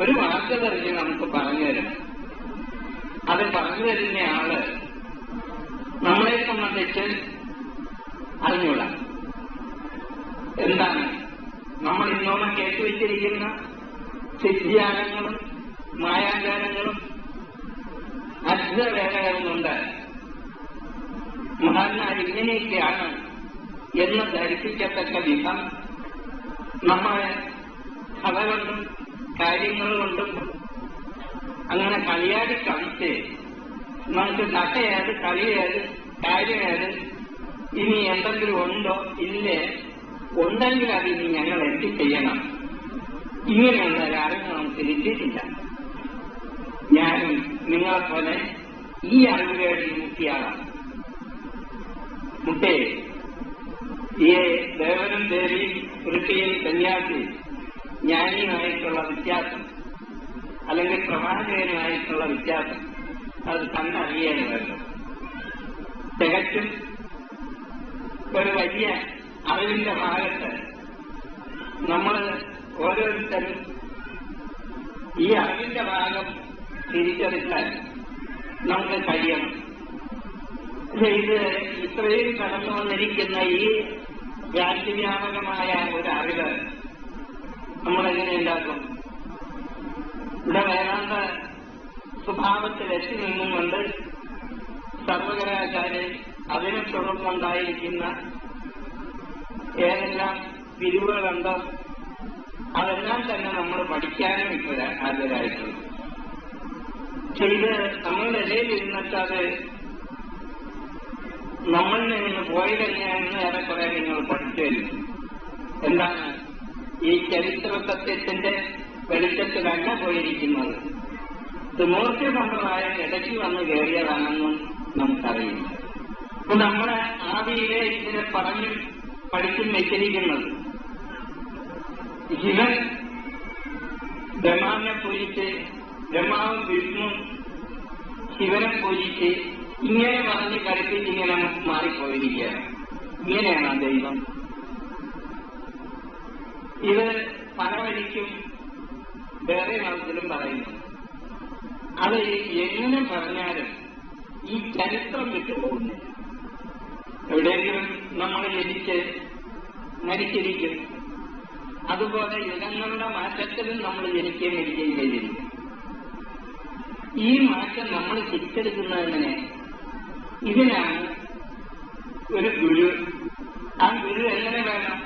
ഒരു മാർഗദർശി നമുക്ക് പറഞ്ഞു തരണം. അത് പറഞ്ഞു തരുന്ന ആള് നമ്മളെ സംബന്ധിച്ച് അറിഞ്ഞൂടാ. എന്താണ് നമ്മൾ ഇന്നോളം കേട്ടുവച്ചിരിക്കുന്ന സിദ്ധ്യാനങ്ങളും മായാജാലങ്ങളും അത്ഭുതവേലകളും കൊണ്ട് മഹാന്മാർ ഇങ്ങനെയൊക്കെയാണ് എന്ന് ധരിപ്പിക്കത്തക്ക വിധം നമ്മളെ കഥ കൊണ്ടും കാര്യങ്ങൾ കൊണ്ടും അങ്ങനെ കളിയാടി കളിച്ച് നമുക്ക് കഥയേത് കളിയേത് കാര്യമേത് ഇനി എന്തെങ്കിലും ഉണ്ടോ ഇല്ലേ, ഉണ്ടെങ്കിൽ അത് ഇനി ഞങ്ങൾ എന്ത് ചെയ്യണം, ഇങ്ങനെയുള്ള അറിവ് നമുക്ക് ലഭിച്ചിട്ടില്ല. ഞാനും നിങ്ങളെപ്പോലെ ഈ അറിവുകളിൽ മുക്കിയാളാണ്. മുട്ടേ ഈ ദേവനും ദേവിയും ഋഷിയും സന്യാസി ജ്ഞാനിയുമായിട്ടുള്ള വ്യത്യാസം അല്ലെങ്കിൽ പ്രവാചകനുമായിട്ടുള്ള വ്യത്യാസം അത് കണ്ടറിയാൻ വേണം. തികച്ചും ഒരു വലിയ അറിവിന്റെ ഭാഗത്ത് നമ്മൾ ഓരോരുത്തരും ഈ അറിവിന്റെ ഭാഗം തിരിച്ചെടുക്കാൻ നമുക്ക് കഴിയണം. ഇത് ഇത്രയും കടന്നു വന്നിരിക്കുന്ന ഈ രാജ്യവ്യാപകമായ ഒരു അറിവ് നമ്മളെങ്ങനെ ഉണ്ടാക്കും? ഇവിടെ വേദാന്ത സ്വഭാവത്തിൽ എത്തി നിന്നുകൊണ്ട് സർവകലാശാലയിൽ അതിനെ തുടർന്നുണ്ടായിരിക്കുന്ന ഏതെല്ലാം പിരിവുകളുണ്ടോ അതെല്ലാം തന്നെ നമ്മൾ പഠിക്കാനും ഇപ്പോൾ ഹാജരായിട്ടുണ്ട്. ചെയ്ത് നമ്മളുടെ ഇടയിൽ ഇരുന്നിട്ട് അത് നമ്മളിൽ നിന്ന് പോയി തന്നെയാണെന്ന് ഏറെക്കുറെ നിങ്ങൾ പഠിച്ചു വരുന്നു. എന്താണ് ഈ ചരിത്ര സത്യത്തിന്റെ വെളിച്ചത്തിലല്ല പോയിരിക്കുന്നത്. ത്രിമൂർത്തി സമ്പ്രദായം ഇടയ്ക്ക് വന്ന് കയറിയതാണെന്നും നമുക്കറിയില്ല. അപ്പൊ നമ്മളെ ആദിയിലെ ഇതിനെ പറഞ്ഞും പഠിച്ചും വെച്ചിരിക്കുന്നത് ശിവൻ ബ്രഹ്മാവിനെ പൂജിച്ച്, ബ്രഹ്മാവും വിഷ്ണു ശിവനെ പൂജിച്ച് ഇങ്ങനെ പറഞ്ഞ് കളിപ്പിച്ച് ഇങ്ങനെ മാറിപ്പോയിരിക്കുകയാണ്. ഇങ്ങനെയാണ് ആ ദൈവം. ഇത് പല വഴിക്കും വേറെ മതത്തിലും പറയുന്നു. അത് എങ്ങനെ പറഞ്ഞാലും ഈ ചരിത്രം വിട്ടുപോകുന്നില്ല. എവിടെയെങ്കിലും നമ്മൾ ജനിച്ച് മരിച്ചിരിക്കും. അതുപോലെ യുഗങ്ങളുടെ മാറ്റത്തിലും നമ്മൾ ജനിക്കുകയും മരിക്കുകയും ചെയ്തിരിക്കും. ഈ മാറ്റം നമ്മൾ തിരിച്ചെടുക്കുന്നതെങ്ങനെ? ഇതിനാണ് ഒരു ഗുരു. ആ ഗുരു എങ്ങനെ വേണം?